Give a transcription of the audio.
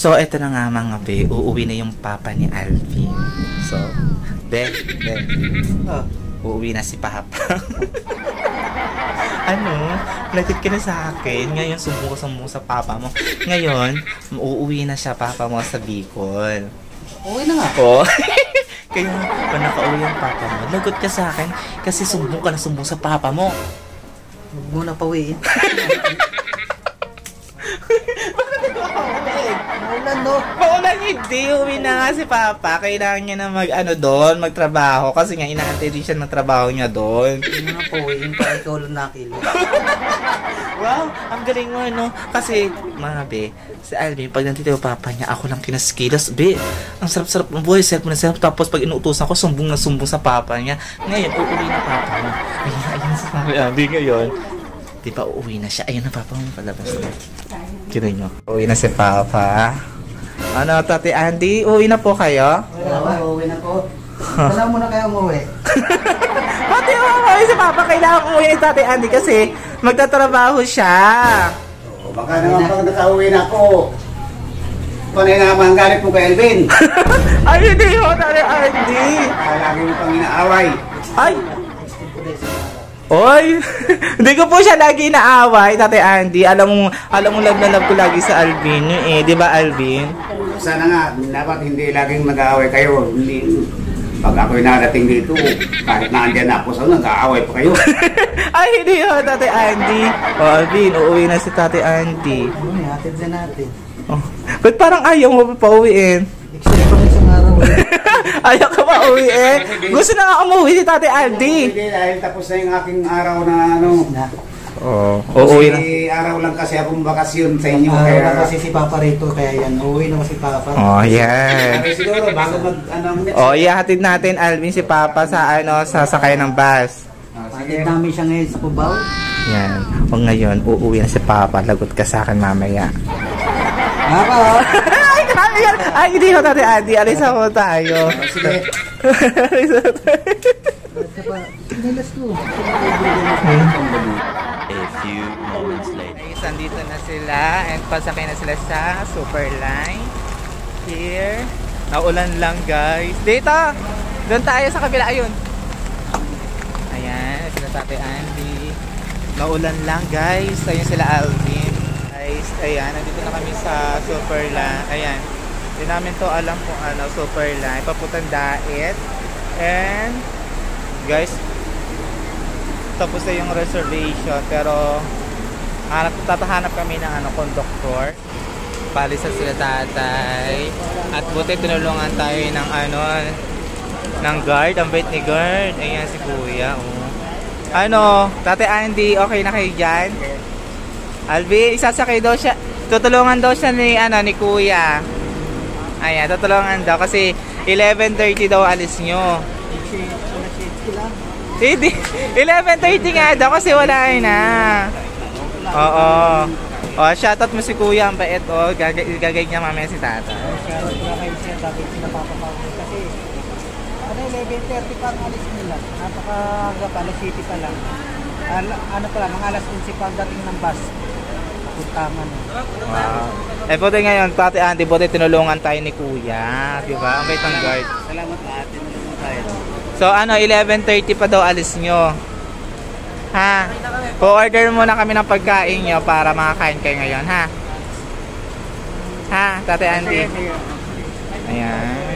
So, eto na nga mga be, uuwi na yung papa ni Alvin. So, be, uuwi na si papa. Ano? Lapit ka na sa akin. Ngayon, sumbong sa papa mo. Ngayon, uuwi na siya papa mo sa Bicol. Uwi na nga. Oo. Kaya, pag nakauwi ang papa mo, lagot ka sa akin kasi sumbong ka na sumbong sa papa mo. Huwag mo na pawiin. Maulan, no? Maulan hindi. Uwi na nga si papa. Kailangan niya na magtrabaho. Kasi nga, inaantay din siya ng trabaho niya doon. Huwag mo na pawiin para ikaw lang nakilo. Wow, ang galing mo, no? Kasi, mga be, si Alvin, pag nandito yung papa niya, ako lang kinaskilos. Be, ang sarap-sarap ng buhay, self mo na self. Tapos, pag inuutosan ko, sumbong na sumbong sa papa niya. Ngayon, uuwi na papa mo. Ayun sa papa. Alvin, ngayon. Di ba, uuwi na siya. Ayun na, papa mo palabas na. Kira nyo. Uuwi na si papa. Ano, Tati Andy? Uuwi na po kayo? Uwi na po. Wala mo na kayo umuwi. Pati umuwi si papa. Kailangan umuwi ni Tati Andy kasi magtatrabaho siya. Baka naman pag nakauwi na ako, panay naman galit mo kay Alvin. Ay, hindi ho, Tati Andy. Lagi mo pang inaaway. Ay! Oy! Hindi ko po siya lagi inaaway, Tati Andy. Alam mo love na love ko lagi sa Alvin yun eh. Di ba, Alvin? Sana nga, dapat hindi laging mag-aaway kayo. Pag ako'y narating dito, kahit na andyan ako sa nag-aaway pa kayo. Ay, hindi ho, Tati Andy. O, Alvin, uuwi na si Tati Andy. Uwi, hatid na natin. Oh. Ba't parang ayaw mo pa pauwiin? Except pang isang araw. Ayaw ka pa uwiin? Gusto na nga umuwi si Tati Andy. Hindi, dahil tapos na yung aking araw na ano. Oo, uuwi na. Araw lang kasi akong bakasyon sa inyo. Araw Kaya na kasi si Papa rito, kaya yan. Uwi na si Papa. Oh, yan. siguro, bago Oh, ihatid natin, Alvin, si Papa sa sakay ng bus. Hatid namin siya ngayon sa Cubao. Yan. O ngayon, uuwi na si Papa. Lagot ka sa akin mamaya. Papa! Ay, grabe yan! Ay, hindi ko, Tati Andy. Alisa ko tayo. Sige. Alisa tayo. Nilas ko. A few moments later. Guys, andito na sila and pasakay na sila sa Superline. Here. Naulan lang, guys. Dito! Doon tayo sa kabila. Ayun. Ayan, sila Tati Andy. Naulan lang, guys. Ayun sila Alvin. Guys, ayan. Nandito na kami sa Superline. Ayan. Hindi namin to alam kung ano, Superline. Papuntang Daet. And, guys, tapos na yung reservation pero tatahanap kami ng conductor. Palisan sila tatay at buti tinulungan tayo ng guard. Ang bait ni guard. Ayan si kuya, oh. Tatay Andy, okay na kayo dyan? Alvi, isasakay daw siya, tutulungan daw siya ni kuya. Ayan, tutulungan daw kasi 11:30 daw alis nyo. Hindi. 11:30 nga daw kasi wala na. Oo. O, shoutout mo si kuya, ang bait. O, gagay niya mamaya si tata. Shoutout na kayo siya, dapat pinapapapagod kasi 11:30 pa ang alis nila. Napakaga pa, alas 7 pa lang. Mga alas 11 pa ang dating ng bus. Puntaman. Wow. Buti ngayon, Tati Andy, buti tinulungan tayo ni kuya. Diba? Ang bait ng guard. Salamat lahat, tinulungan tayo. So 11:30 pa daw alis nyo. Ha? Po-order muna kami ng pagkain nyo para makakain kayo ngayon, ha? Ha, Tati Andy? Ayan.